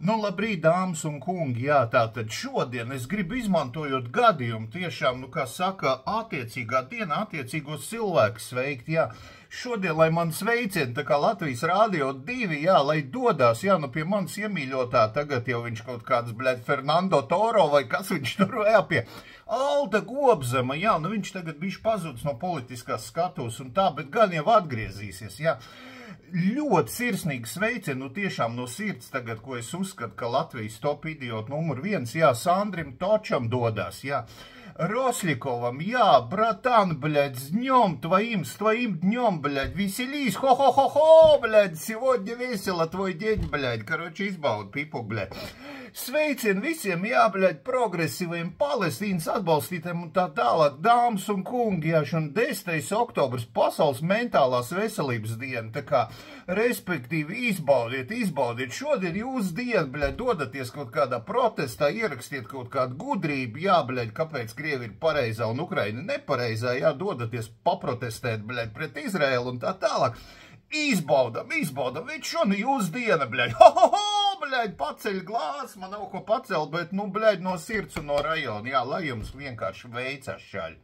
Nu, labrīt, dāmas un kungi, jā, tātad šodien es gribu izmantojot gadījumu tiešām, nu, kā saka, attiecīgā dienā attiecīgos cilvēkus sveikt, jā. Šodien, lai man sveicieni, tā kā Latvijas Rādio 2, jā, lai dodās, jā, nu, pie manas iemīļotā, tagad jau viņš kaut kāds, bļaļ, Fernando Toro, vai kas viņš tur vēl pie Alda Gobzema, jā, nu, viņš tagad bišķi pazudis no politiskās skatus un tā, bet gan jau atgriezīsies, jā. Ļoti sirsnīgi sveicieni, nu tiešām no sirds tagad, ko es uzskatu, ka Latvijas top idiotu numur 1, jā, Sandrim Točam dodās, jā, Росликовым, я, братан, блядь, с днем твоим, с твоим днем, блядь, веселись, хо-хо-хо-хо, блядь, сегодня весело, твой день, блядь, короче, izbaud, pipuk, блядь. Sveicien visiem, jā, блядь, progresīviem Palestīnas atbalstītiem un tā tālāk, dāmas un kungi, jā, šodien 10. oktobrs, pasaules mentālās veselības diena, tā kā, respektīvi, izbaudiet, šodien jūs diena, bļaļ, dodaties kaut kādā protestā, ierakstiet kaut kādu gudrību, jā, bļaļ, kāpēc Krievi ir pareizā un Ukraina nepareizā, jā, dodaties paprotestēt, bļaļ, pret Izraēlu un tā tālāk. Izbaudam, viņš šodien jūs diena, bļaļ, ho, bļaļ, paceļ glāzi, man nav ko pacelt, bet, nu, bļaļ, no sirds un no rajona, jā, lai jums vienkārši veicas šaļ.